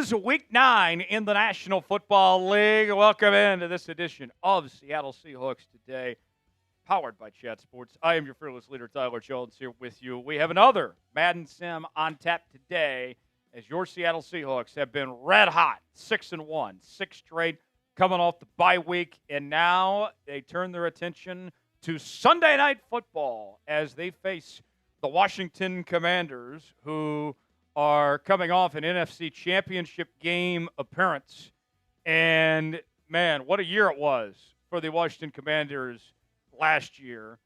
is Week 9 in the National Football League. Welcome into this edition of Seattle Seahawks Today, powered by Chat Sports. I am your fearless leader, Tyler Jones, here with you. We have another Madden Sim on tap today as your Seattle Seahawks have been red hot, 6-1, 6 straight, coming off the bye week, and now they turn their attention to Sunday Night Football as they face the Washington Commanders, who are coming off an NFC Championship game appearance. And, man, what a year it was for the Washington Commanders last year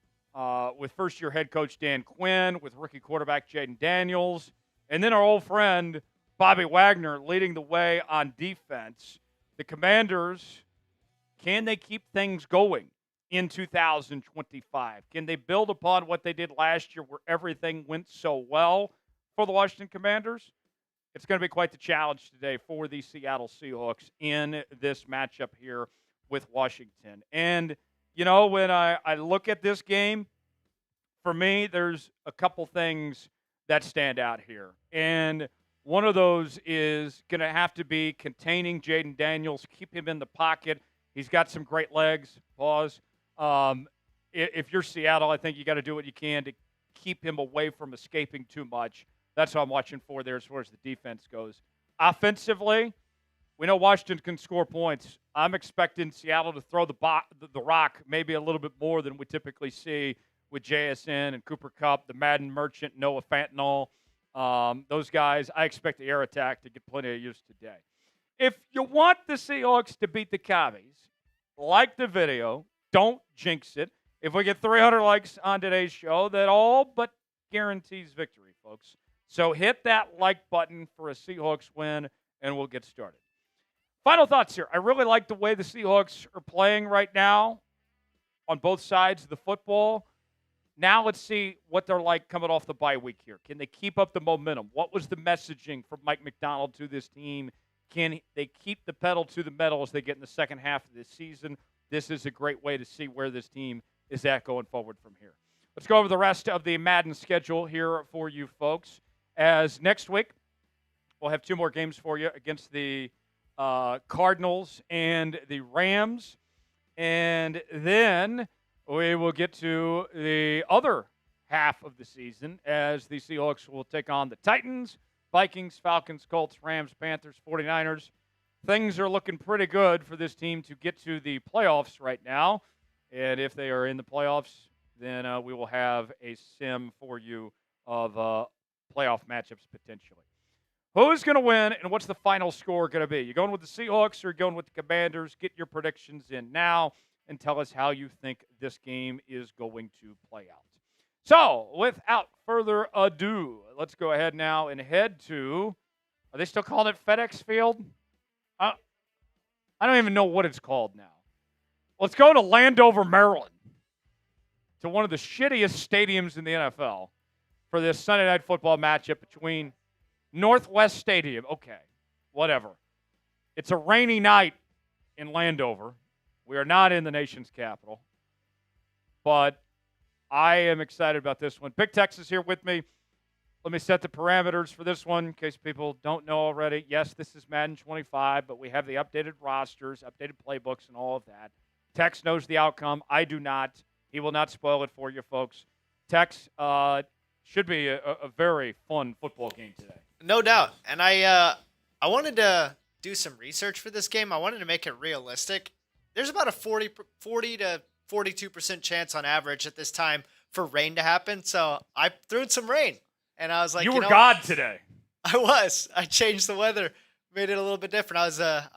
with first-year head coach Dan Quinn, with rookie quarterback Jayden Daniels, and then our old friend Bobby Wagner leading the way on defense. The Commanders, can they keep things going in 2025? Can they build upon what they did last year where everything went so well for the Washington Commanders? It's going to be quite the challenge today for the Seattle Seahawks in this matchup here with Washington. And, you know, when I look at this game, for me, there's a couple things that stand out here. And one of those is going to have to be containing Jayden Daniels, keep him in the pocket. He's got some great legs. Pause. If you're Seattle, I think you got to do what you can to keep him away from escaping too much. That's what I'm watching for there as far as the defense goes. Offensively, we know Washington can score points. I'm expecting Seattle to throw the rock maybe a little bit more than we typically see with JSN and Cooper Kupp, the Madden Merchant, Noah Fentanyl. Those guys, I expect the air attack to get plenty of use today. If you want the Seahawks to beat the Commies, like the video. Don't jinx it. If we get 300 likes on today's show, that all but guarantees victory, folks. So hit that like button for a Seahawks win, and we'll get started. Final thoughts here. I really like the way the Seahawks are playing right now on both sides of the football. Now let's see what they're like coming off the bye week here. Can they keep up the momentum? What was the messaging from Mike Macdonald to this team? Can they keep the pedal to the metal as they get in the second half of this season? This is a great way to see where this team is at going forward from here. Let's go over the rest of the Madden schedule here for you folks. As next week, we'll have 2 more games for you against the Cardinals and the Rams. And then we will get to the other half of the season as the Seahawks will take on the Titans, Vikings, Falcons, Colts, Rams, Panthers, 49ers. Things are looking pretty good for this team to get to the playoffs right now. And if they are in the playoffs, then we will have a sim for you of playoff matchups potentially. Who's going to win and what's the final score going to be? You going with the Seahawks or going with the Commanders? Get your predictions in now and tell us how you think this game is going to play out. So, without further ado, let's go ahead now and head to, are they still calling it FedEx Field? I don't even know what it's called now. Let's go to Landover, Maryland, to one of the shittiest stadiums in the NFL for this Sunday Night Football matchup between Northwest Stadium. Okay, whatever. It's a rainy night in Landover. We are not in the nation's capital, but I am excited about this one. Big Tex is here with me. Let me set the parameters for this one in case people don't know already. Yes, this is Madden 25, but we have the updated rosters, updated playbooks, and all of that. Tex knows the outcome. I do not. He will not spoil it for you, folks. Tex, should be a very fun football game today. No doubt. And I wanted to do some research for this game. I wanted to make it realistic. There's about a 40 to 42% chance on average at this time for rain to happen. So I threw in some rain. And I was like, you were God today. I was. I changed the weather, made it a little bit different. I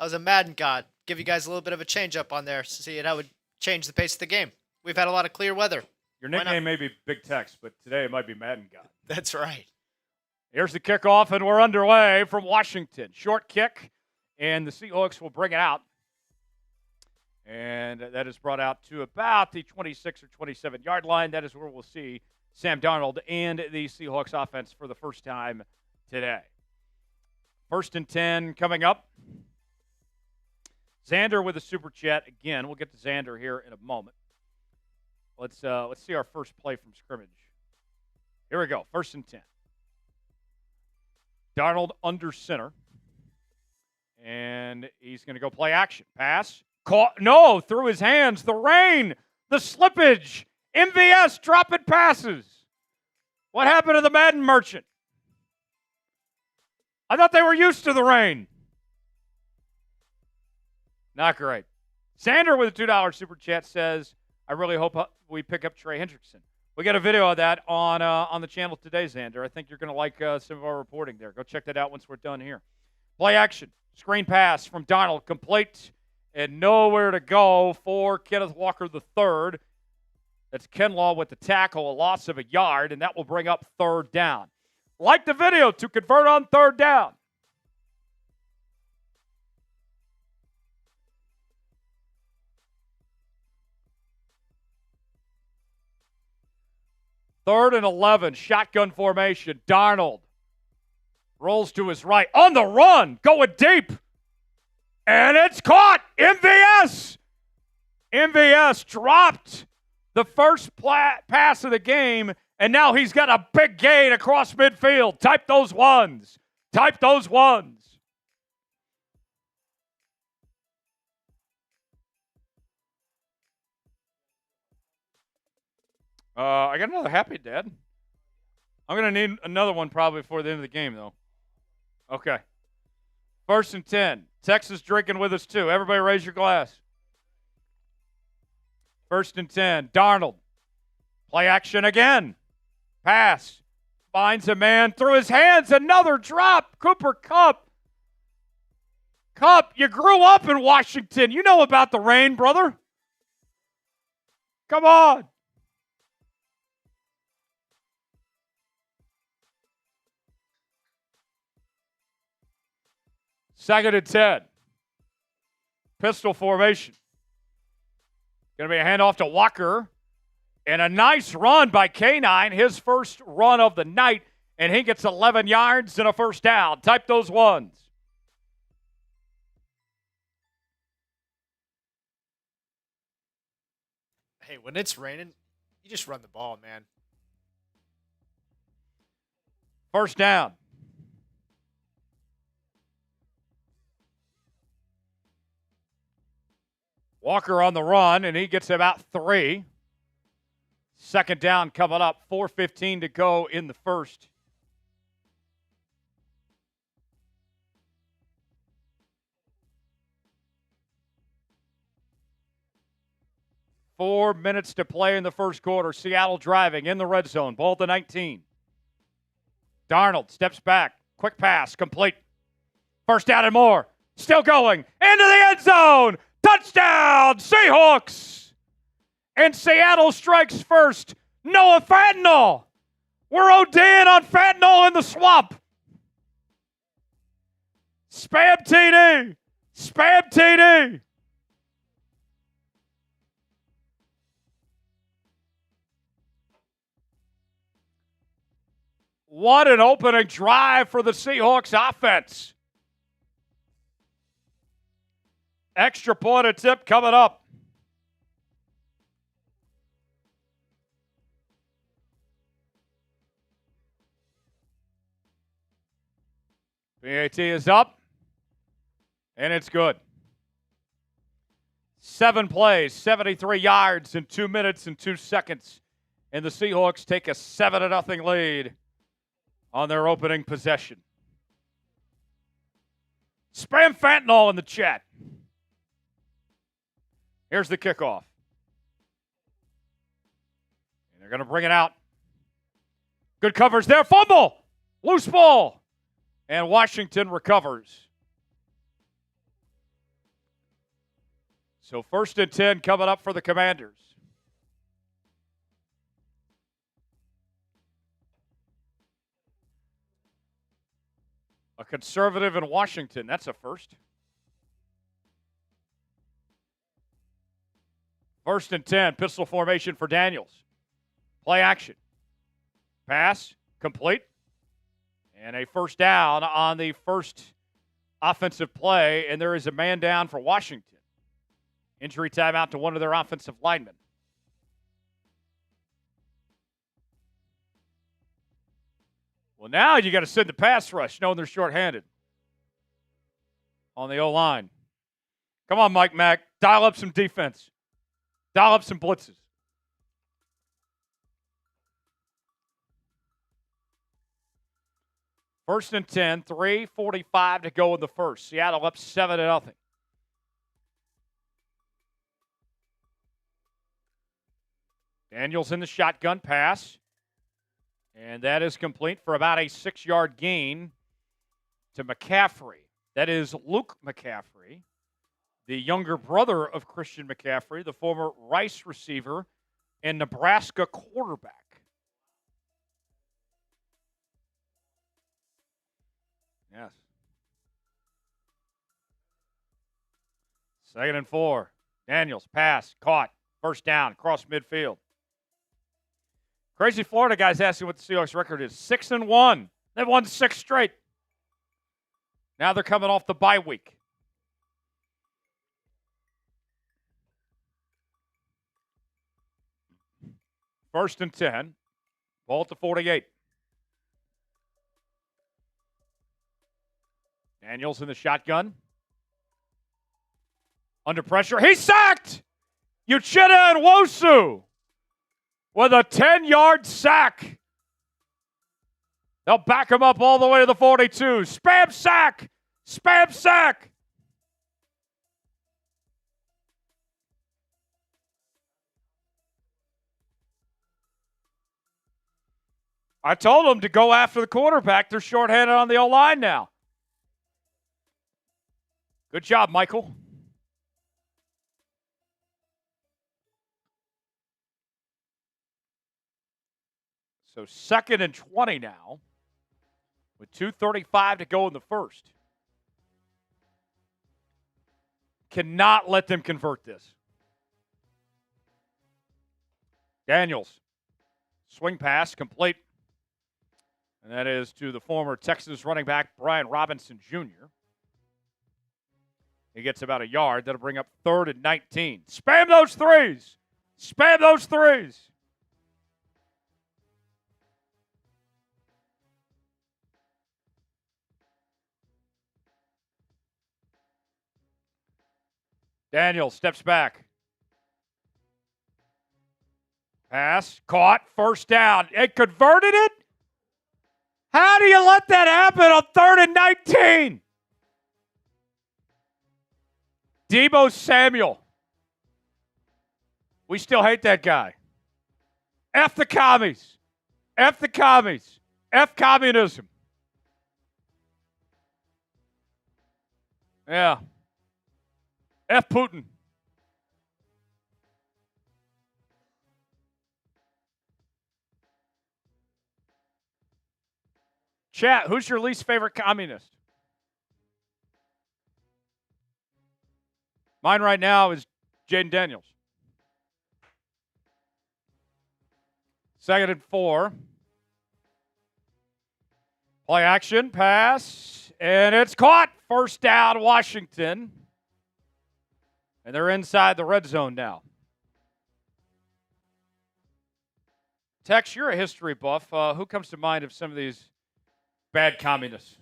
was a Madden God. Give you guys a little bit of a change up on there, see how it would change the pace of the game. We've had a lot of clear weather. Your nickname may be Big Tex, but today it might be Madden God. That's right. Here's the kickoff, and we're underway from Washington. Short kick, and the Seahawks will bring it out. And that is brought out to about the 26 or 27-yard line. That is where we'll see Sam Darnold and the Seahawks offense for the first time today. 1st and 10 coming up. Xander with a super chat. Again, we'll get to Xander here in a moment. Let's see our first play from scrimmage. Here we go. 1st and 10. Darnold under center. And he's going to go play action. Pass. Caught. No, through his hands. The rain. The slippage. MVS dropping passes. What happened to the Madden merchant? I thought they were used to the rain. Not great. Sander with a $2 super chat says, I really hope we pick up Trey Hendrickson. We got a video of that on the channel today, Xander. I think you're going to like some of our reporting there. Go check that out once we're done here. Play action. Screen pass from Darnold. Complete and nowhere to go for Kenneth Walker III. That's Kenlaw with the tackle, a loss of a yard, and that will bring up 3rd down. Like the video to convert on 3rd down. Third and 11, shotgun formation. Darnold rolls to his right. On the run, going deep. And it's caught. MVS. MVS dropped the first pass of the game, and now he's got a big gain across midfield. Type those ones. Type those ones. I got another happy dad. I'm going to need another one probably before the end of the game, though. Okay. 1st and 10. Texas drinking with us, too. Everybody raise your glass. 1st and 10. Darnold. Play action again. Pass. Finds a man through his hands. Another drop. Cooper Kupp. Kupp, you grew up in Washington. You know about the rain, brother. Come on. Second and 10. Pistol formation. Going to be a handoff to Walker. And a nice run by K9, his first run of the night. And he gets 11 yards and a 1st down. Type those ones. Hey, when it's raining, you just run the ball, man. 1st down. Walker on the run, and he gets about 3. 2nd down coming up. 4:15 to go in the first. Four minutes to play in the first quarter. Seattle driving in the red zone. Ball to 19. Darnold steps back. Quick pass. Complete. 1st down and more. Still going. Into the end zone. Touchdown, Seahawks! And Seattle strikes first. Noah Fentanyl. We're ODing on Fentanyl in the swamp. Spam TD. Spam TD. What an opening drive for the Seahawks offense. Extra point attempt coming up. PAT is up, and it's good. 7 plays, 73 yards in 2 minutes and 2 seconds. And the Seahawks take a 7-0 lead on their opening possession. Spam Fentanyl in the chat. Here's the kickoff. And they're going to bring it out. Good coverage there. Fumble. Loose ball. And Washington recovers. So 1st and 10 coming up for the Commanders. A conservative in Washington. That's a first. 1st and 10, pistol formation for Daniels. Play action. Pass, complete. And a 1st down on the first offensive play, and there is a man down for Washington. Injury timeout to one of their offensive linemen. Well, now you got to send the pass rush, knowing they're shorthanded. on the O-line. Come on, Mike Mack. Dial up some defense. Dial up some blitzes. First and 10, 3:45 to go in the first. Seattle up 7-0. Daniels in the shotgun pass. And that is complete for about a 6-yard gain to McCaffrey. That is Luke McCaffrey, the younger brother of Christian McCaffrey, the former Rice receiver and Nebraska quarterback. Yes. 2nd and 4. Daniels, pass, caught, first down, across midfield. Crazy Florida guys asking what the Seahawks record is. 6-1. They've won 6 straight. Now they're coming off the bye week. First and 10. Ball at the 48. Daniels in the shotgun. Under pressure. He's sacked! Uchenna Nwosu with a 10-yard sack. They'll back him up all the way to the 42. Spam sack! Spam sack! I told them to go after the quarterback. They're shorthanded on the O-line now. Good job, Michael. So 2nd and 20 now with 2:35 to go in the first. Cannot let them convert this. Daniels. Swing pass, complete. And that is to the former Texans running back, Brian Robinson Jr. He gets about a yard. That'll bring up 3rd and 19. Spam those threes. Spam those threes. Daniels steps back. Pass, caught, first down. It converted it? How do you let that happen on 3rd and 19? Deebo Samuel. We still hate that guy. F the commies. F the commies. F communism. Yeah. F Putin. Chat, who's your least favorite communist? Mine right now is Jayden Daniels. 2nd and 4. Play action, pass, and it's caught. First down, Washington. And they're inside the red zone now. Tex, you're a history buff. Who comes to mind of some of these bad communists?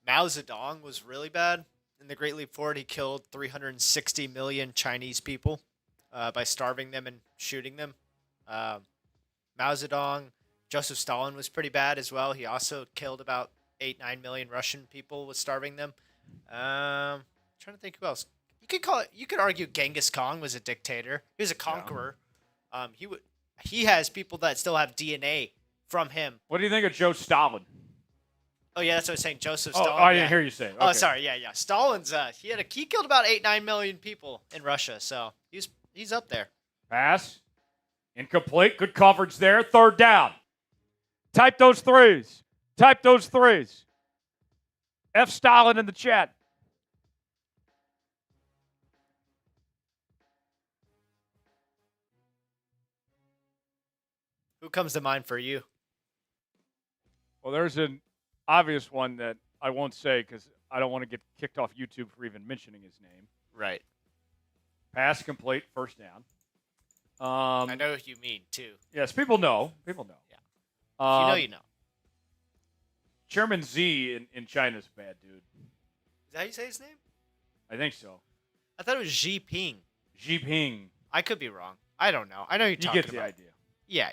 Mao Zedong was really bad. In the Great Leap Forward, he killed 360 million Chinese people by starving them and shooting them. Mao Zedong, Joseph Stalin was pretty bad as well. He also killed about 8-9 million Russian people with starving them. Trying to think who else. You could argue Genghis Khan was a dictator. He was a conqueror. Yeah. He has people that still have DNA from him. What do you think of Joe Stalin? Oh yeah, that's what I was saying. Joseph Stalin. I didn't hear you say it. Okay. Oh, sorry. Yeah. Stalin's he killed about 8-9 million people in Russia, so he's up there. Pass. Incomplete. Good coverage there. 3rd down. Type those threes. Type those threes. F Stalin in the chat. Who comes to mind for you? Well, there's an obvious one that I won't say because I don't want to get kicked off YouTube for even mentioning his name. Right. Pass complete, first down. I know who you mean, too. Yes, people know. People know. Yeah. If you know, you know. Chairman Z in China's a bad dude. Is that how you say his name? I think so. I thought it was Xi Ping. Xi Ping. I could be wrong. I don't know. I know you're You talking get the about. idea. Yeah.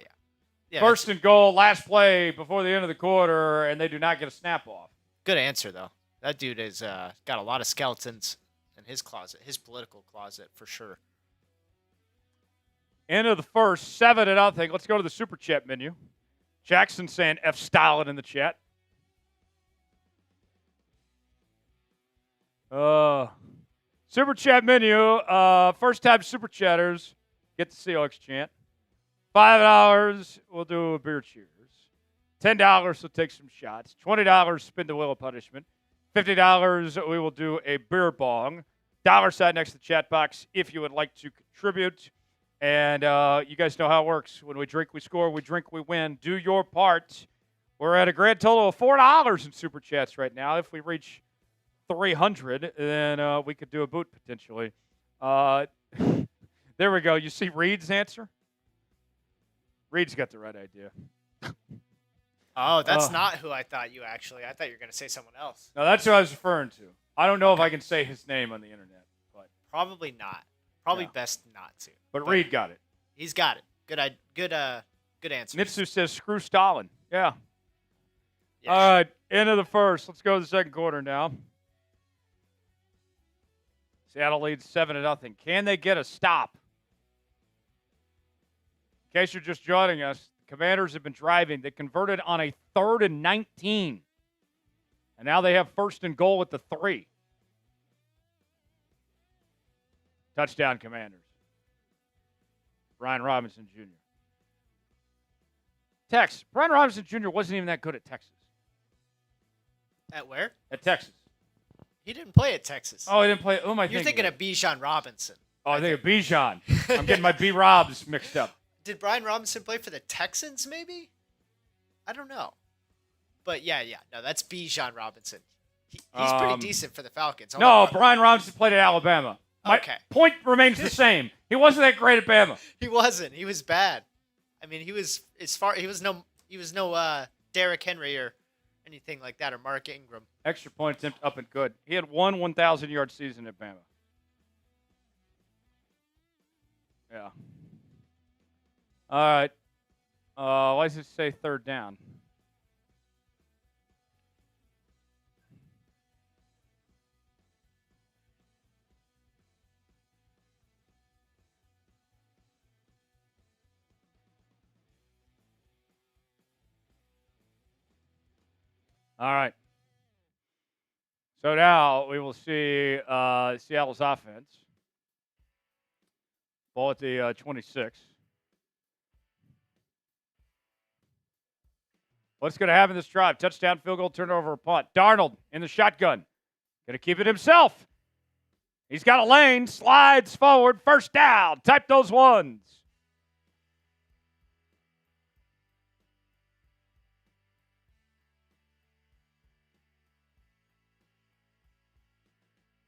First and goal, last play before the end of the quarter, and they do not get a snap off. Good answer, though. That dude has got a lot of skeletons in his closet, his political closet, for sure. End of the first, 7-0. Let's go to the Super Chat menu. Jaxon saying F Stalin in the chat. Super Chat menu. First time Super Chatters get the Seahawks chant. $5, we'll do a beer cheers. $10, we'll take some shots. $20, spin the wheel of punishment. $50, we will do a beer bong. $sign next to the chat box if you would like to contribute. And you guys know how it works. When we drink, we score. We drink, we win. Do your part. We're at a grand total of $4 in Super Chats right now. If we reach 300, then we could do a boot potentially. There we go. You see Reed's answer? Reed's got the right idea. Oh, that's not who I thought you actually. I thought you were going to say someone else. No, that's who I was referring to. I don't know if I can say his name on the internet. But Probably not. Probably best not to. But Reed got it. He's got it. Good answer. Mitsu says, screw Stalin. Yeah. Yeah. All right, end of the first. Let's go to the second quarter now. Seattle leads 7-0. Can they get a stop? In case you're just joining us, the Commanders have been driving. They converted on a 3rd and 19. And now they have first and goal at the 3. Touchdown, Commanders. Brian Robinson Jr. Brian Robinson Jr. wasn't even that good at Texas. At where? At Texas. He didn't play at Texas. Oh, he didn't play. Who am I You're thinking of Bijan Robinson. Oh, I think of Bijan. I'm getting my B-Robs mixed up. Did Brian Robinson play for the Texans, maybe? I don't know. But yeah. No, that's Bijan Robinson. He's pretty decent for the Falcons. No, Brian Robinson played at Alabama. My point remains the same. He wasn't that great at Bama. He wasn't. He was bad. I mean, he was no Derrick Henry or anything like that, or Mark Ingram. Extra point attempt up and good. He had one 1,000-yard season at Bama. Yeah. All right. Why does it say third down? All right. So now we will see Seattle's offense. Ball at the 26. What's going to happen this drive? Touchdown, field goal, turnover, or punt. Darnold in the shotgun. Going to keep it himself. He's got a lane, slides forward, first down. Type those ones.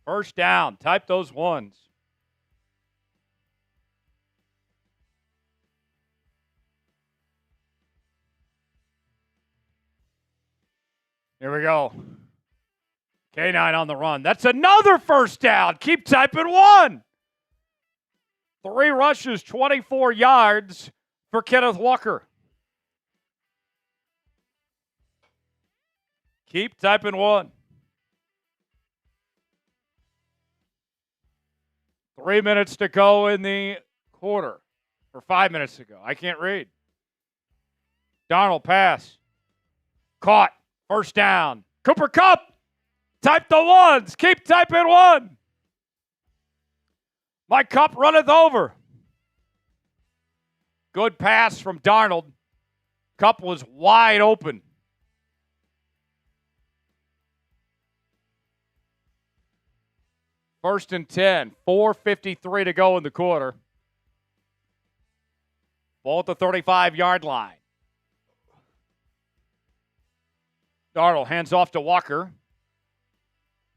First down. Type those ones. Here we go. K9 on the run. That's another first down. Keep typing one. 3 rushes, 24 yards for Kenneth Walker. Keep typing one. 3 minutes to go in the quarter. Or 5 minutes to go. I can't read. Darnold pass. Caught. First down. Cooper Kupp. Type the ones. Keep typing one. My Kupp runneth over. Good pass from Darnold. Kupp was wide open. First and 10. 4:53 to go in the quarter. Ball at the 35-yard line. Darnold hands off to Walker.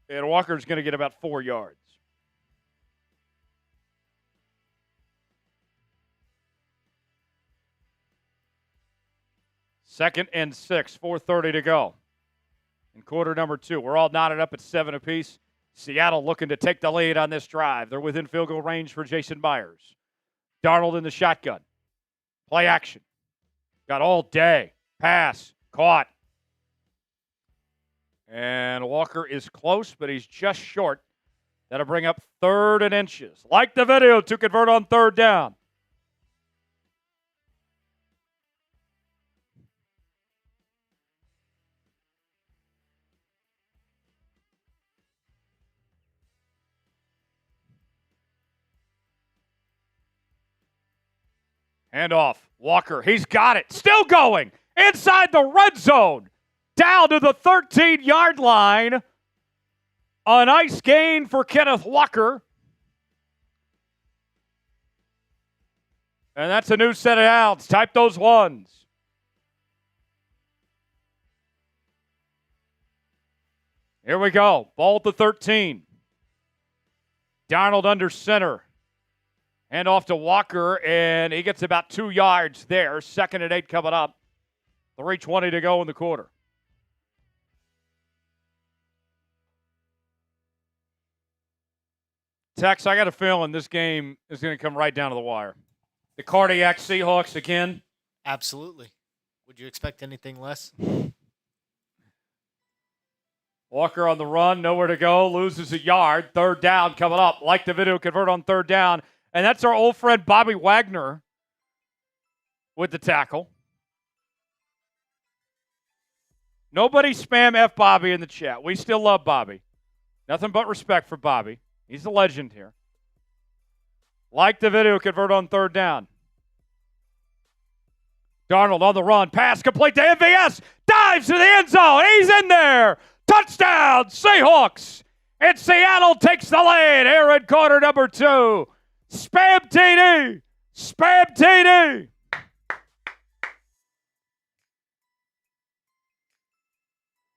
And Walker's going to get about 4 yards. Second and 6, 4:30 to go. In quarter number 2. We're all knotted up at 7 apiece. Seattle looking to take the lead on this drive. They're within field goal range for Jason Myers. Darnold in the shotgun. Play action. Got all day. Pass. Caught. And Walker is close, but he's just short. That'll bring up 3rd and inches. Like the video to convert on 3rd down. Handoff. Walker. He's got it. Still going. Inside the red zone. Down to the 13-yard line. A nice gain for Kenneth Walker. And that's a new set of downs. Type those ones. Here we go. Ball at the 13. Darnold under center. Hand off to Walker, and he gets about 2 yards there. 2nd and 8 coming up. 3:20 to go in the quarter. Tex, I got a feeling this game is going to come right down to the wire. The cardiac Seahawks again. Absolutely. Would you expect anything less? Walker on the run, nowhere to go, loses a yard. 3rd down coming up. Like the video, convert on 3rd down. And that's our old friend Bobby Wagner with the tackle. Nobody spam F Bobby in the chat. We still love Bobby. Nothing but respect for Bobby. He's a legend here. Like the video, convert on 3rd down. Darnold on the run. Pass complete to MVS. Dives to the end zone. He's in there. Touchdown, Seahawks. And Seattle takes the lead here in quarter number 2. Spam TD. Spam TD.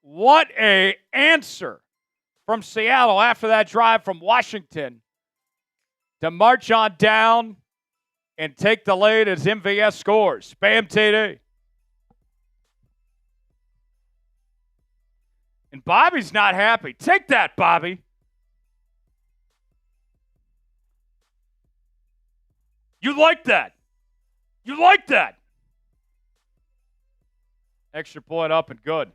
What a answer from Seattle after that drive from Washington to march on down and take the lead as MVS scores. Spam TD. And Bobby's not happy. Take that, Bobby. You like that. You like that. Extra point up and good.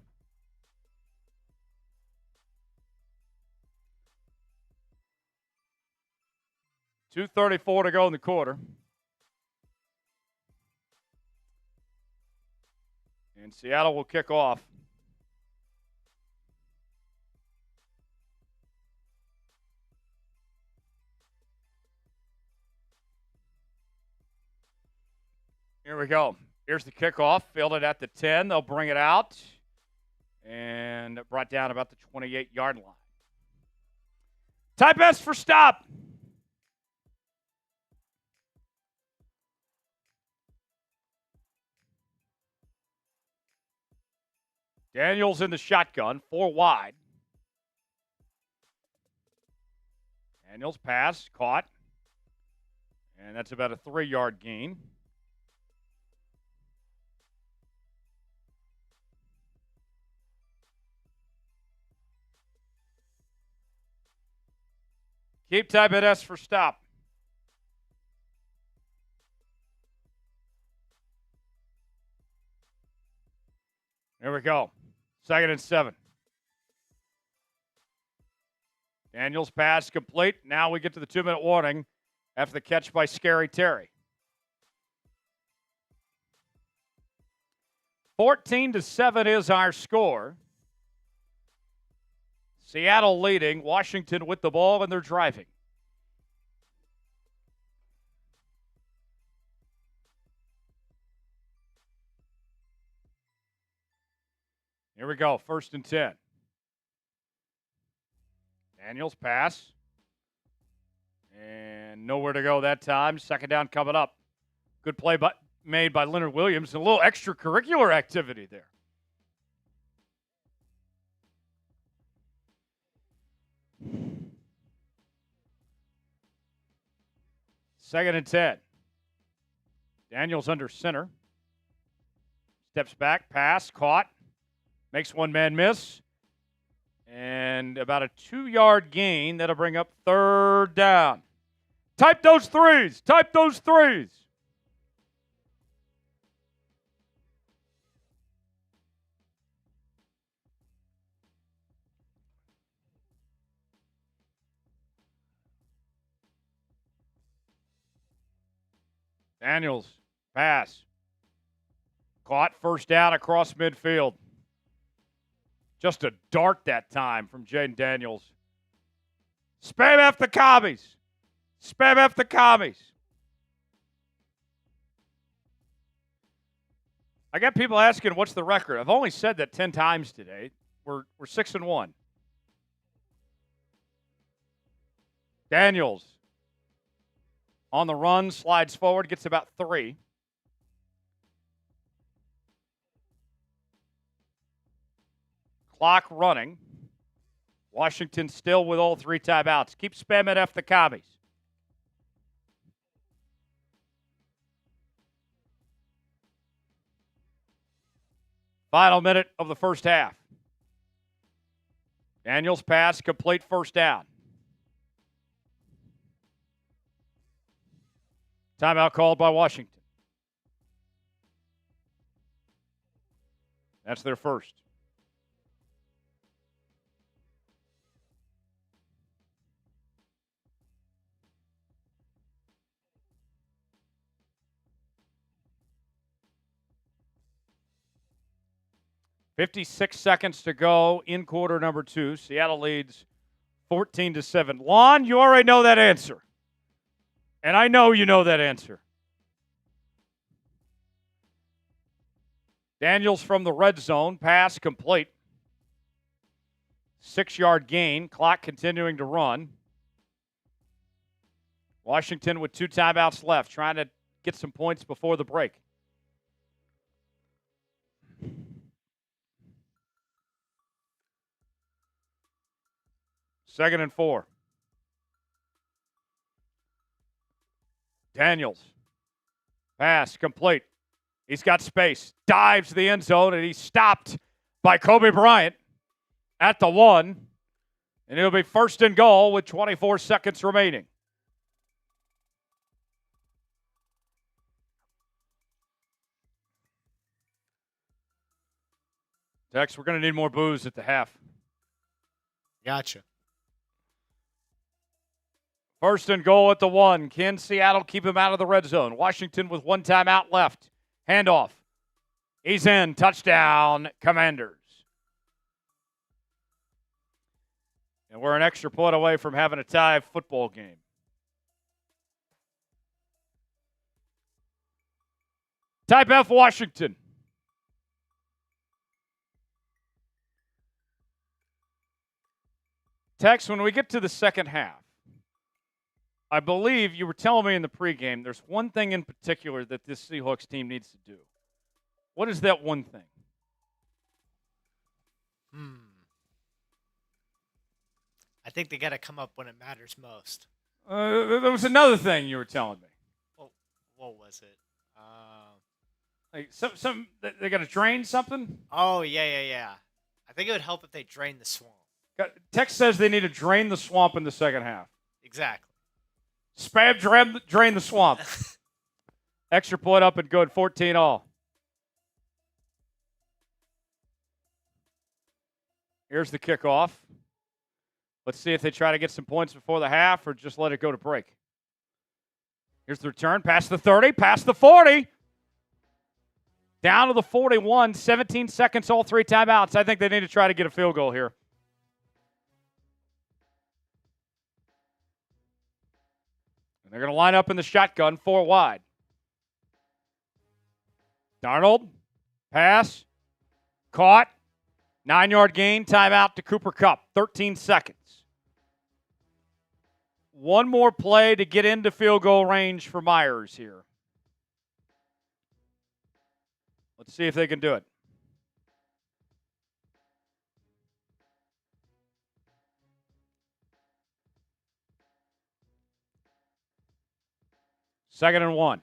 $2:34 to go in the quarter. And Seattle will kick off. Here we go. Here's the kickoff. Fielded at the 10. They'll bring it out. And brought down about the 28-yard line. Type S for stop. Daniels in the shotgun, 4 wide. Daniels pass, caught. And that's about a 3-yard gain. Keep typing S for stop. There we go. 2nd and 7. Daniels pass complete. Now we get to the 2-minute warning after the catch by Scary Terry. 14-7 is our score. Seattle leading, Washington with the ball, and they're driving. Here we go, 1st and 10. Daniels pass. And nowhere to go that time. 2nd down coming up. Good play made by Leonard Williams. A little extracurricular activity there. Second and 10. Daniels under center. Steps back, pass, caught. Makes one man miss. And and about a 2-yard gain. That'll bring up 3rd down. Type those threes. Type those threes. Daniels, pass. Caught, 1st down across midfield. Just a dart that time from Jayden Daniels. Spam F the commies. Spam F the commies. I got people asking, what's the record? I've only said that 10 times today. We're 6-1. Daniels on the run, slides forward, gets about 3. Clock running. Washington still with all 3 timeouts. Keep spamming F the commies. Final minute of the first half. Daniels pass, complete, 1st down. Timeout called by Washington. That's their first. .56 seconds to go in quarter number 2. Seattle leads 14-7. Lon, you already know that answer. And I know you know that answer. Daniels from the red zone. Pass complete. 6-yard gain. Clock continuing to run. Washington with 2 timeouts left, trying to get some points before the break. Second and 4. Daniels. Pass complete. He's got space. Dives to the end zone, and he's stopped by Kobe Bryant at the 1. And it'll be 1st and goal with 24 seconds remaining. Tex, we're going to need more boos at the half. Gotcha. 1st and goal at the 1. Can Seattle keep him out of the red zone? Washington with 1 timeout left. Handoff. He's in. Touchdown, Commanders. And we're an extra point away from having a tie football game. Type F Washington. Tex, when we get to the second half, I believe you were telling me in the pregame there's one thing in particular that this Seahawks team needs to do. What is that one thing? I think they got to come up when it matters most. There was another thing you were telling me. Well, what was it? Like they got to drain something? Oh, yeah. I think it would help if they drain the swamp. Tex says they need to drain the swamp in the second half. Exactly. Spam drain the swamp. Extra point up and good, 14-all. Here's the kickoff. Let's see if they try to get some points before the half or just let it go to break. Here's the return, past the 30, past the 40. Down to the 41, 17 seconds, all 3 timeouts. I think they need to try to get a field goal here. And they're going to line up in the shotgun, 4 wide. Darnold, pass, caught, 9-yard gain, timeout to Cooper Kupp, 13 seconds. One more play to get into field goal range for Myers here. Let's see if they can do it. Second and 1.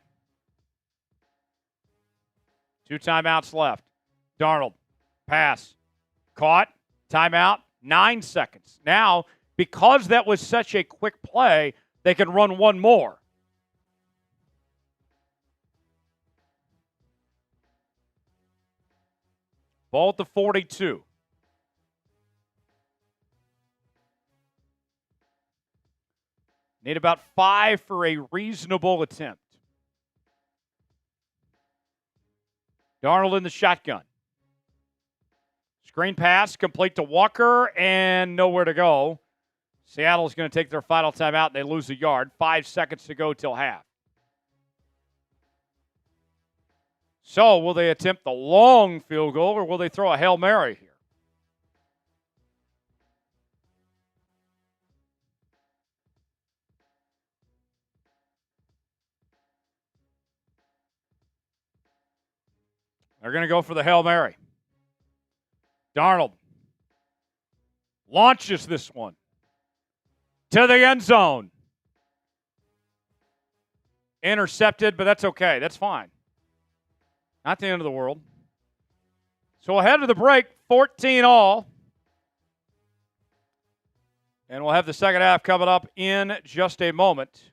2 timeouts left. Darnold, pass, caught, timeout, 9 seconds. Now, because that was such a quick play, they can run one more. Ball at the 42. Need about 5 for a reasonable attempt. Darnold in the shotgun. Screen pass, complete to Walker, and nowhere to go. Seattle's going to take their final timeout, and they lose a yard. 5 seconds to go till half. So, will they attempt the long field goal, or will they throw a Hail Mary here? They're going to go for the Hail Mary. Darnold launches this one to the end zone. Intercepted, but that's okay. That's fine. Not the end of the world. So ahead of the break, 14-all. And we'll have the second half coming up in just a moment.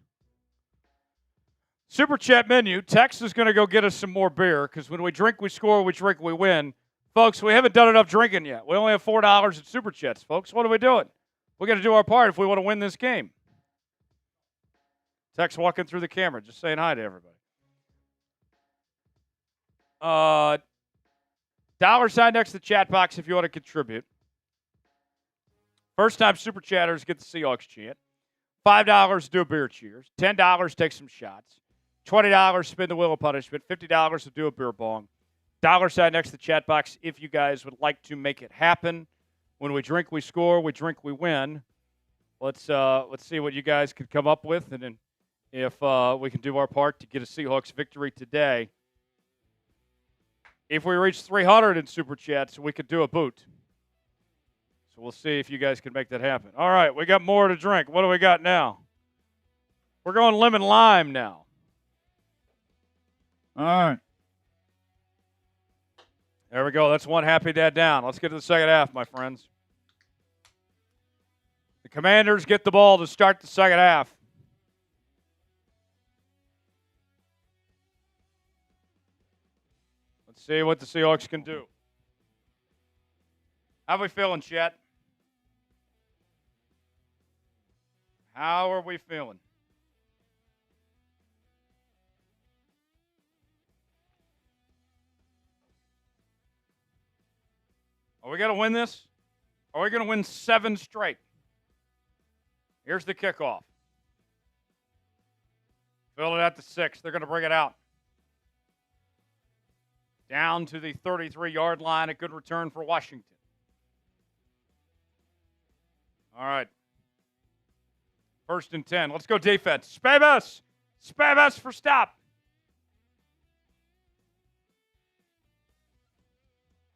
Super Chat menu. Tex is going to go get us some more beer because when we drink, we score. We drink, we win. Folks, we haven't done enough drinking yet. We only have $4 at Super Chats, folks. What are we doing? We're going to do our part if we want to win this game. Tex walking through the camera, just saying hi to everybody. Dollar sign next to the chat box if you want to contribute. First time Super Chatters get the Seahawks chant. $5 do a beer cheers. $10 take some shots. $20 spin the wheel of punishment. $50 to do a beer bong. Dollar sign next to the chat box if you guys would like to make it happen. When we drink, we score. We drink, we win. Let's see what you guys can come up with, and then if we can do our part to get a Seahawks victory today. If we reach 300 in Super Chats, we could do a boot. So we'll see if you guys can make that happen. All right, we got more to drink. What do we got now? We're going lemon lime now. All right. There we go. That's one happy dad down. Let's get to the second half, my friends. The Commanders get the ball to start the second half. Let's see what the Seahawks can do. How are we feeling, Chet? How are we feeling? Are we going to win this? Are we going to win 7 straight? Here's the kickoff. Fill it at the 6. They're going to bring it out. Down to the 33-yard line. A good return for Washington. All right. 1st and 10. Let's go defense. Spavis. Spavis for stop.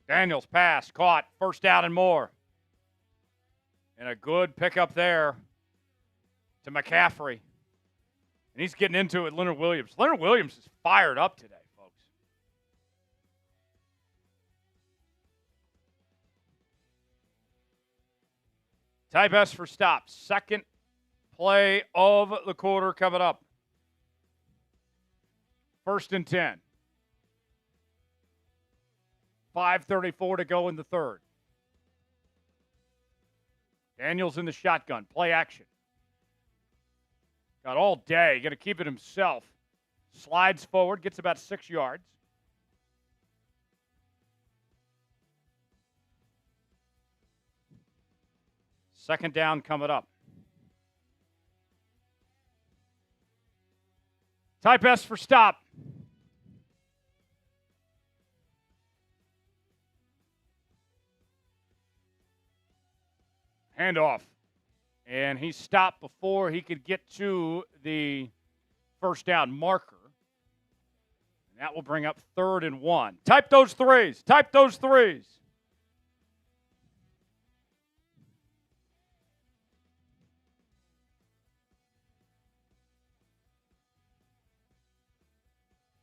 Daniels pass. Caught. 1st down and more. And a good pickup there to McCaffrey. And he's getting into it with Leonard Williams. Leonard Williams is fired up today, folks. Type S for stop. Second play of the quarter coming up. 1st and 10. 5:34 to go in the third. Daniels in the shotgun. Play action. Got all day. Going to keep it himself. Slides forward. Gets about 6 yards. Second down coming up. Type S for stop. Handoff. And he stopped before he could get to the 1st down marker. And that will bring up 3rd and 1. Type those threes. Type those threes.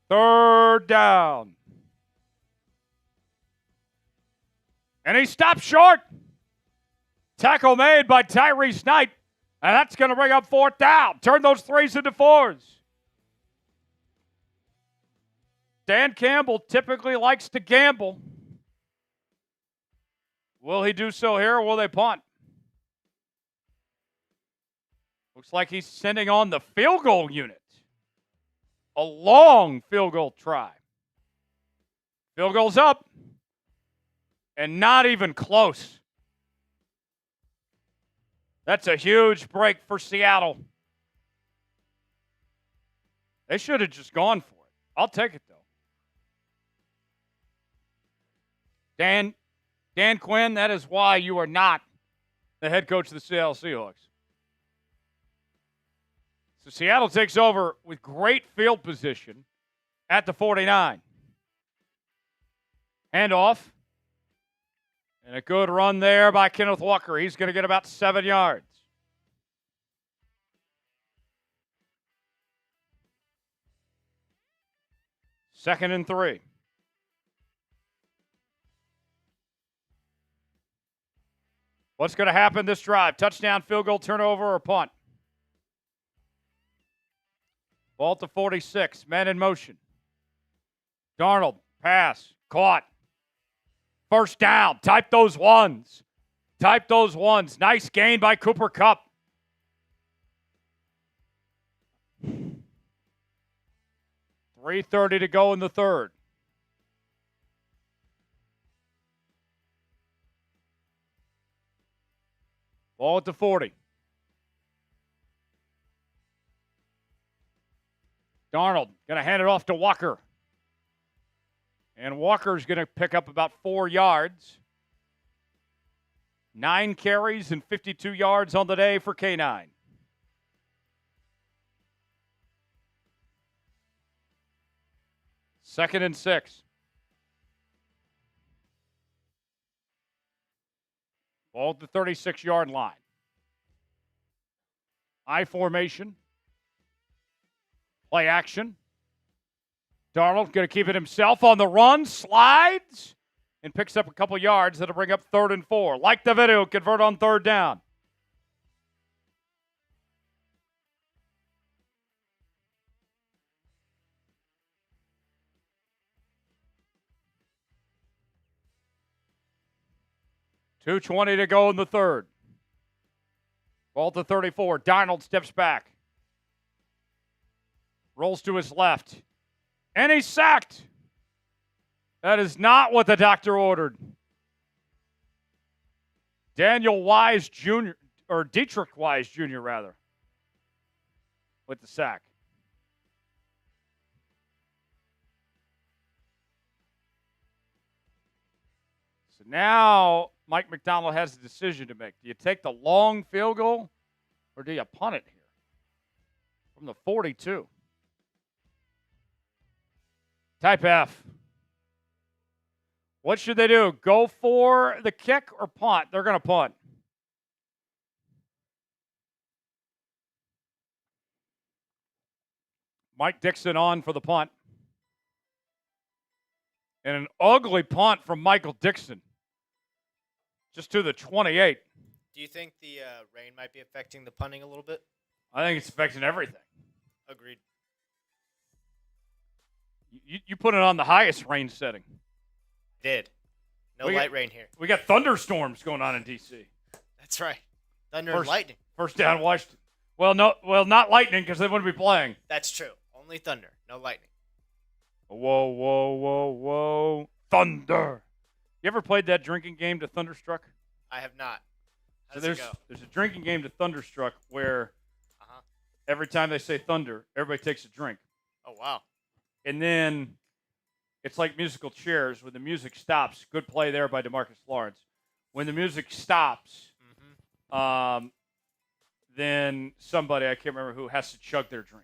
Third down. And he stopped short. Tackle made by Tyrese Knight. And that's going to bring up 4th down. Turn those 3s into 4s. Dan Campbell typically likes to gamble. Will he do so here, or will they punt? Looks like he's sending on the field goal unit. A long field goal try. Field goal's up. And not even close. That's a huge break for Seattle. They should have just gone for it. I'll take it, though. Dan Quinn, that is why you are not the head coach of the Seattle Seahawks. So Seattle takes over with great field position at the 49. Handoff. And a good run there by Kenneth Walker. He's going to get about 7 yards. Second and 3. What's going to happen this drive? Touchdown, field goal, turnover, or punt? Ball at the 46. Man in motion. Darnold, pass, caught. First down. Type those ones. Type those ones. Nice gain by Cooper Kupp. .330 to go in the third. Ball at the 40. Darnold going to hand it off to Walker. And Walker's going to pick up about 4 yards. 9 carries and 52 yards on the day for K9. Second and 6. Ball at the 36-yard line. I formation. Play action. Darnold going to keep it himself on the run, slides, and picks up a couple yards. That'll bring up 3rd and 4. Like the video, convert on 3rd down. .220 to go in the third. Ball to 34. Darnold steps back. Rolls to his left. And he's sacked. That is not what the doctor ordered. Daniel Wise Jr., or Dietrich Wise Jr., rather, with the sack. So now Mike Macdonald has a decision to make. Do you take the long field goal or do you punt it here from the 42? Type F. What should they do? Go for the kick or punt? They're going to punt. Mike Dixon on for the punt. And an ugly punt from Michael Dixon. Just to the 28. Do you think the rain might be affecting the punting a little bit? I think it's affecting everything. Agreed. You put it on the highest rain setting. Did. No light rain here. We got thunderstorms going on in D.C. That's right. Thunder and lightning. First down, Washington. Well, not lightning because they wouldn't be playing. That's true. Only thunder, no lightning. Whoa, whoa, whoa, whoa. Thunder. You ever played that drinking game to Thunderstruck? I have not. How does it go? There's a drinking game to Thunderstruck where every time they say thunder, everybody takes a drink. Oh, wow. And then it's like musical chairs. When the music stops, good play there by DeMarcus Lawrence. When the music stops, then somebody, I can't remember who, has to chug their drink.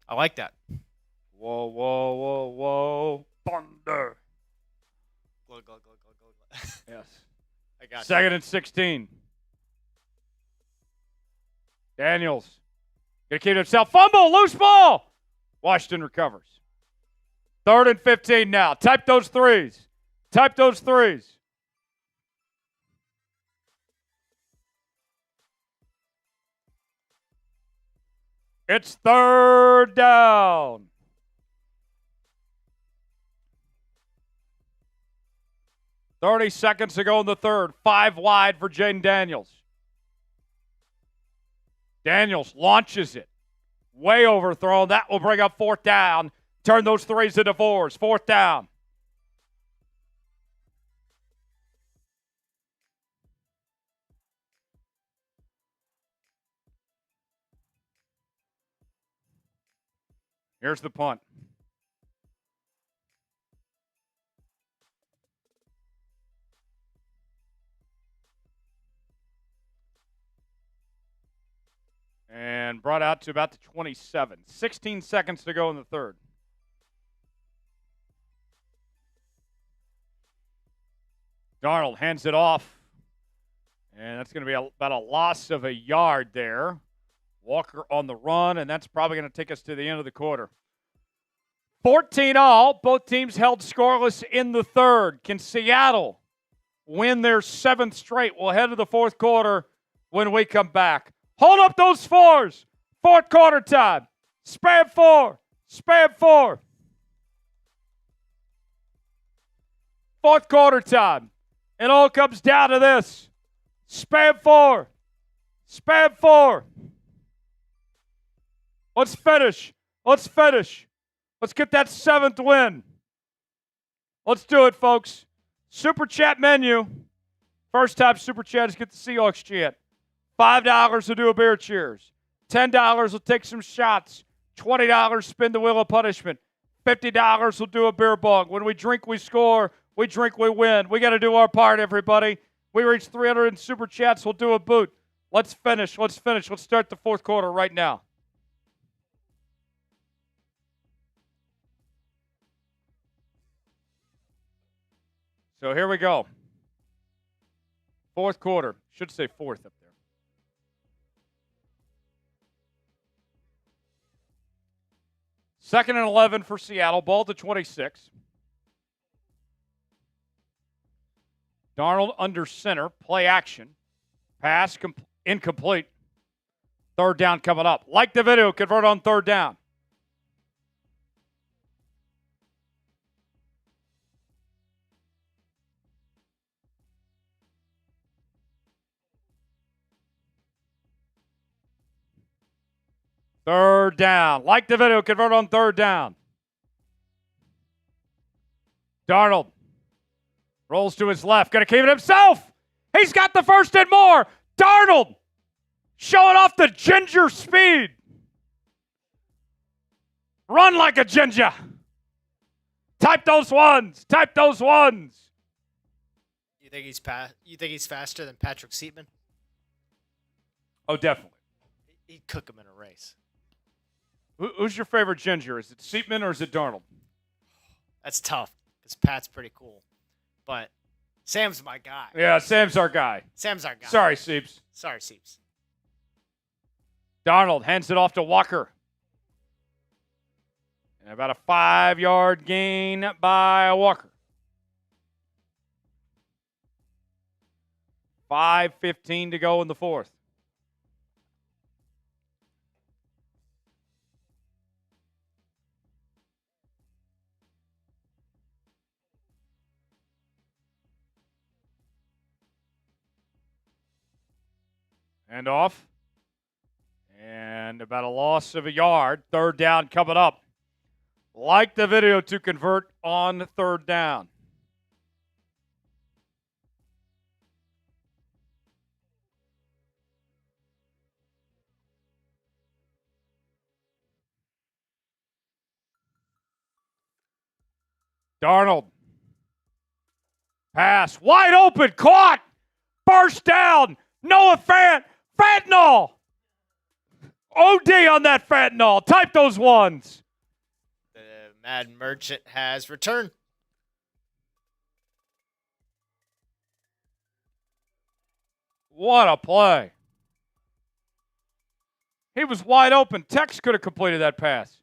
I like that. Whoa, whoa, whoa, whoa. Thunder. Glug, glug, glug, glug, glug. Yes. I got you. 2nd and 16. Daniels. Going to keep it himself. Fumble, loose ball. Washington recovers. 3rd and 15 now. Type those threes. Type those threes. It's third down. .30 seconds to go in the third. 5 wide for Jayden Daniels. Daniels launches it. Way overthrown. That will bring up fourth down. Turn those threes into fours. Fourth down. Here's the punt. And brought out to about the 27. 16 seconds to go in the third. Darnold hands it off. And that's going to be about a loss of a yard there. Walker on the run, and that's probably going to take us to the end of the quarter. 14 all. Both teams held scoreless in the third. Can Seattle win their 7th straight? We'll head to the fourth quarter when we come back. Hold up those fours. Fourth quarter time. Spam 4. Spam 4. Fourth quarter time. It all comes down to this. Spam 4. Spam 4. Let's finish. Let's finish. Let's get that 7th win. Let's do it, folks. Super Chat menu. First time Super Chatters get the Seahawks chant. $5 will do a beer cheers. $10 will take some shots. $20 spin the wheel of punishment. $50 will do a beer bong. When we drink, we score. We drink, we win. We got to do our part, everybody. We reach 300 in Super Chats. We'll do a boot. Let's finish. Let's finish. Let's start the fourth quarter right now. So here we go. Fourth quarter. Should say fourth up there. Second and 11 for Seattle. Ball to 26. Darnold under center. Play action. Pass incomplete. Third down coming up. Like the video. Convert on third down. Third down. Like the video. Convert on third down. Darnold rolls to his left. Going to keep it himself. He's got the first and more. Darnold showing off the ginger speed. Run like a ginger. Type those ones. Type those ones. You think he's faster than Patrick Seatman? Oh, definitely. He'd cook him in a race. Who's your favorite ginger? Is it Seatman or is it Darnold? That's tough because Pat's pretty cool. But Sam's my guy. Yeah, Sam's our guy. Sam's our guy. Sorry, Seeps. Sorry, Seeps. Darnold hands it off to Walker. And about a 5-yard gain by Walker. 5:15 to go in the fourth. Hand off. And about a loss of a yard. Third down coming up. Like the video to convert on third down. Darnold. Pass. Wide open. Caught. First down. Noah Fentanyl. OD on that fentanyl. Type those ones. The Madden merchant has returned. What a play. He was wide open. Tex could have completed that pass.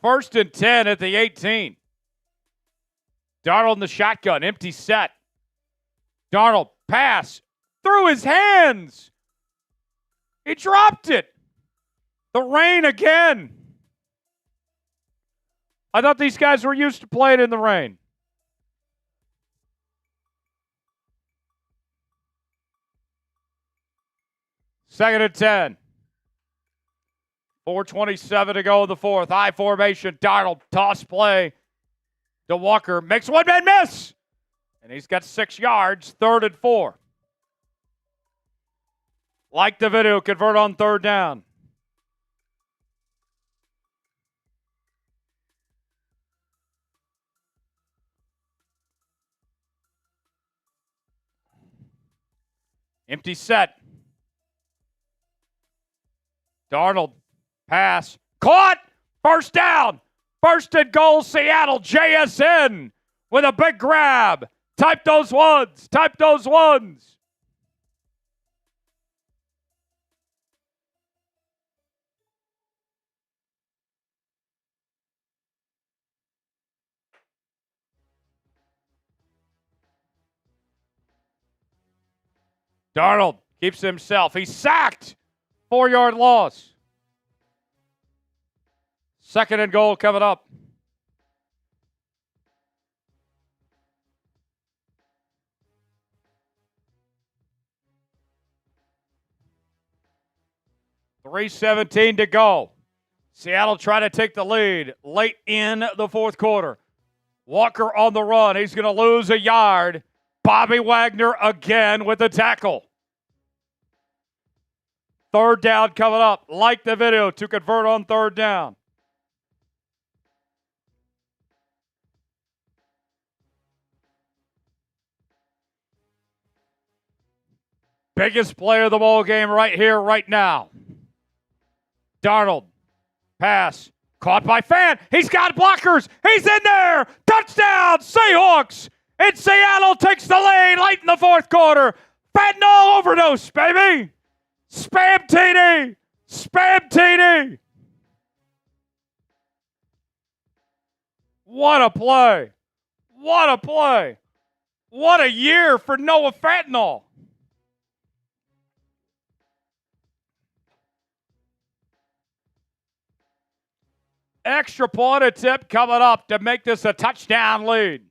First and 10 at the 18. Darnold in the shotgun. Empty set. Darnold pass. through his hands. He dropped it. The rain again. I thought these guys were used to playing in the rain. Second and 10. 4:27 to go in the fourth. High formation. Darnold, toss play to Walker. Makes one man miss. And he's got 6 yards. 3rd and 4. Like the video, convert on 3rd down. Empty set. Darnold, pass, caught, first down, 1st and goal, Seattle, JSN with a big grab. Type those ones, type those ones. Darnold keeps himself, he's sacked. 4-yard loss. 2nd and goal coming up. $3:17 to go. Seattle trying to take the lead late in the 4th quarter. Walker on the run. He's going to lose a yard. Bobby Wagner again with the tackle. 3rd down coming up. Like the video to convert on 3rd down. Biggest play of the ball game right here, right now. Darnold, pass, caught by Fan. He's got blockers. He's in there. Touchdown, Seahawks. And Seattle takes the lead late in the 4th quarter. Fentanyl overdose, baby. Spam TD. Spam TD. What a play. What a play. What a year for Noah Fentanyl. Extra point attempt coming up to make this a touchdown lead.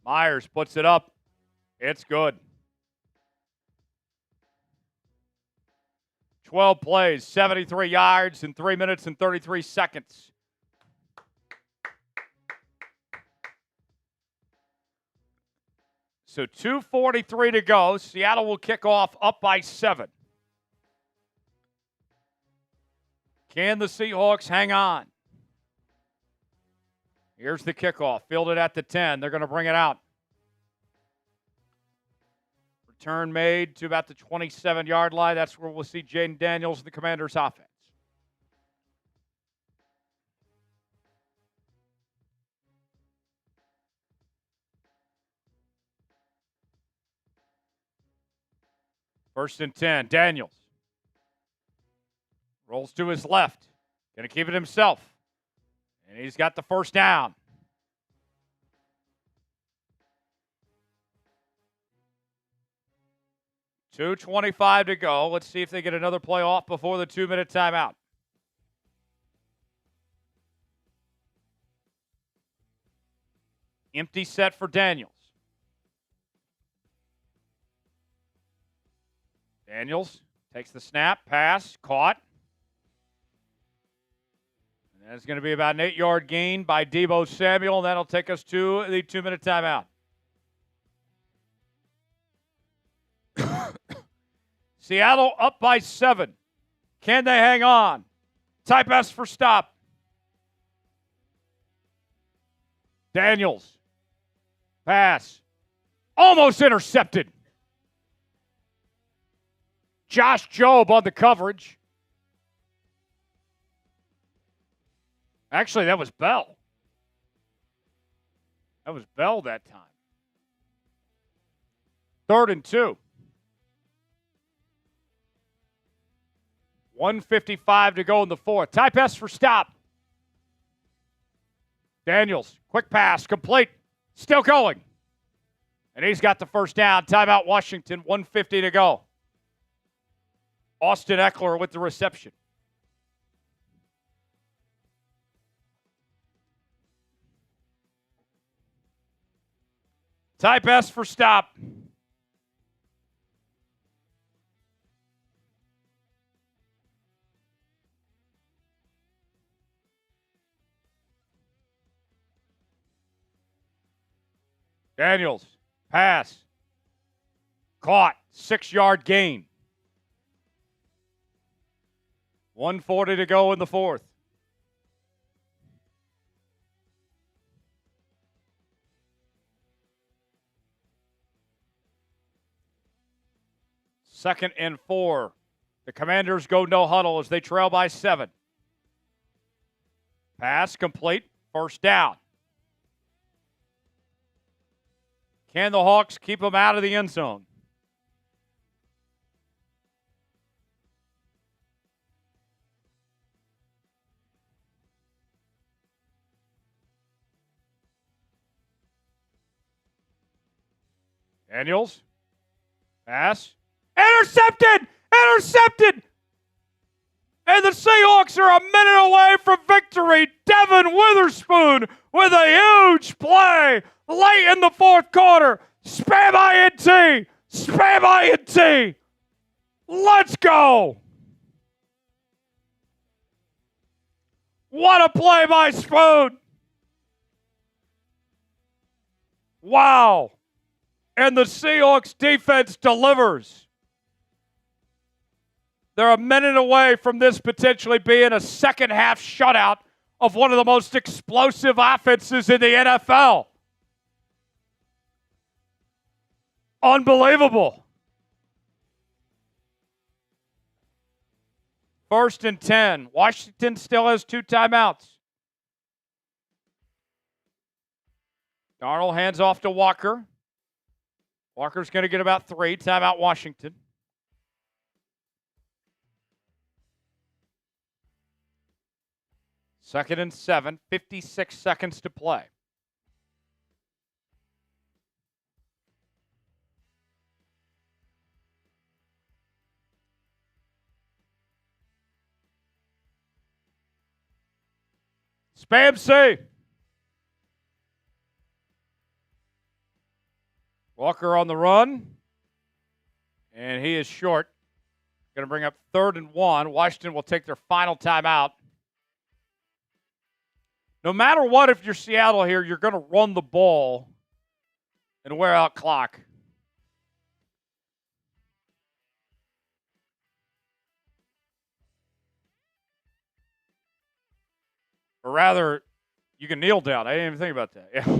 Myers puts it up. It's good. 12 plays, 73 yards in 3 minutes and 33 seconds. So 2:43 to go. Seattle will kick off up by 7. Can the Seahawks hang on? Here's the kickoff. Fielded at the 10. They're going to bring it out. Return made to about the 27-yard line. That's where we'll see Jayden Daniels and the Commanders' offense. First and 10, Daniels. Rolls to his left. Going to keep it himself. And he's got the first down. $2:25 to go. Let's see if they get another play off before the 2-minute timeout. Empty set for Daniels. Daniels takes the snap, pass, caught. And that's going to be about an 8-yard gain by Deebo Samuel. And that'll take us to the 2-minute timeout. Seattle up by 7. Can they hang on? Type S for stop. Daniels. Pass. Almost intercepted. Josh Jobe on the coverage. Actually, that was Bell. That was Bell that time. 3rd and 2. 1:55 to go in the 4th. Type S for stop. Daniels, quick pass, complete, still going. And he's got the first down. Timeout Washington, 1:50 to go. Austin Eckler with the reception. Type S for stop. Daniels, pass. Caught, 6-yard gain. 1:40 to go in the fourth. Second and 4. The Commanders go no huddle as they trail by 7. Pass complete. First down. Can the Hawks keep them out of the end zone? Daniels. Pass. Intercepted! Intercepted! And the Seahawks are a minute away from victory. Devon Witherspoon with a huge play late in the fourth quarter. Spam INT! Spam INT! Let's go! What a play by Spoon! Wow! And the Seahawks defense delivers. They're a minute away from this potentially being a second half shutout of one of the most explosive offenses in the NFL. Unbelievable. 1st and 10. Washington still has 2 timeouts. Darnold hands off to Walker. Walker's going to get about 3. Timeout Washington. Second and 7, 56 seconds to play. Spam C. Walker on the run. And he is short. Going to bring up 3rd and 1. Washington will take their final timeout. No matter what, if you're Seattle here, you're going to run the ball and wear out clock. Or rather, you can kneel down. I didn't even think about that. Yeah.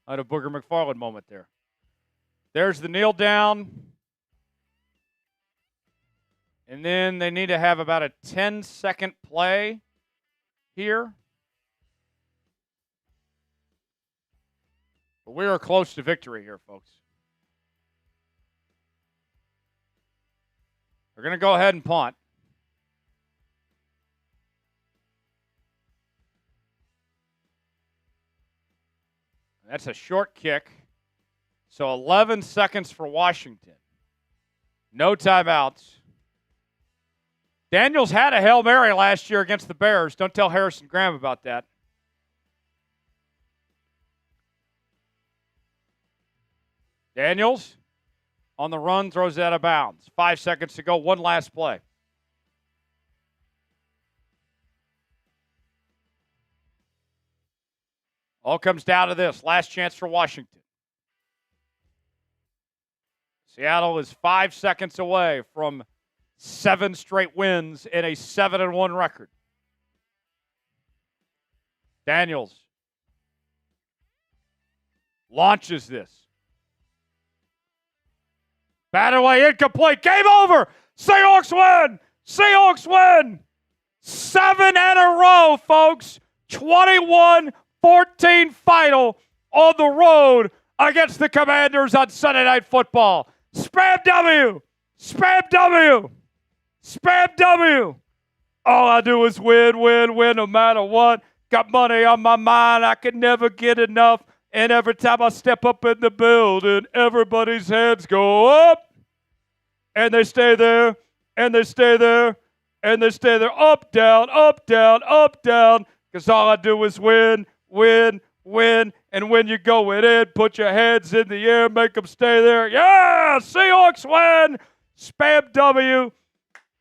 I had a Booger McFarland moment there. There's the kneel down. And then they need to have about a 10-second play here. But we are close to victory here, folks. They're going to go ahead and punt. That's a short kick. So 11 seconds for Washington. No timeouts. Daniels had a Hail Mary last year against the Bears. Don't tell Harrison Graham about that. Daniels on the run, throws it out of bounds. 5 seconds to go. One last play. All comes down to this. Last chance for Washington. Seattle is 5 seconds away from 7 straight wins and a 7-1 record. Daniels launches this. Batted away, incomplete. Game over. Seahawks win. Seahawks win. 7 in a row, folks. 21-14 final on the road against the Commanders on Sunday Night Football. Spam W. Spam W. Spam W. All I do is win, win, win no matter what. Got money on my mind, I can never get enough. And every time I step up in the building, everybody's heads go up. And they stay there, and they stay there, and they stay there. Up, down, up, down, up, down. Because all I do is win, win, win. And when you're going in, put your heads in the air, make them stay there. Yeah! Seahawks win! Spam W.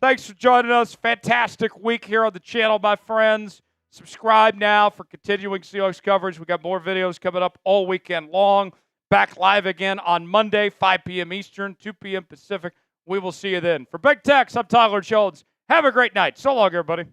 Thanks for joining us. Fantastic week here on the channel, my friends. Subscribe now for continuing Seahawks coverage. We got more videos coming up all weekend long. Back live again on Monday, 5 p.m. Eastern, 2 p.m. Pacific. We will see you then. For Big Tex, I'm Tyler Jones. Have a great night. So long, everybody.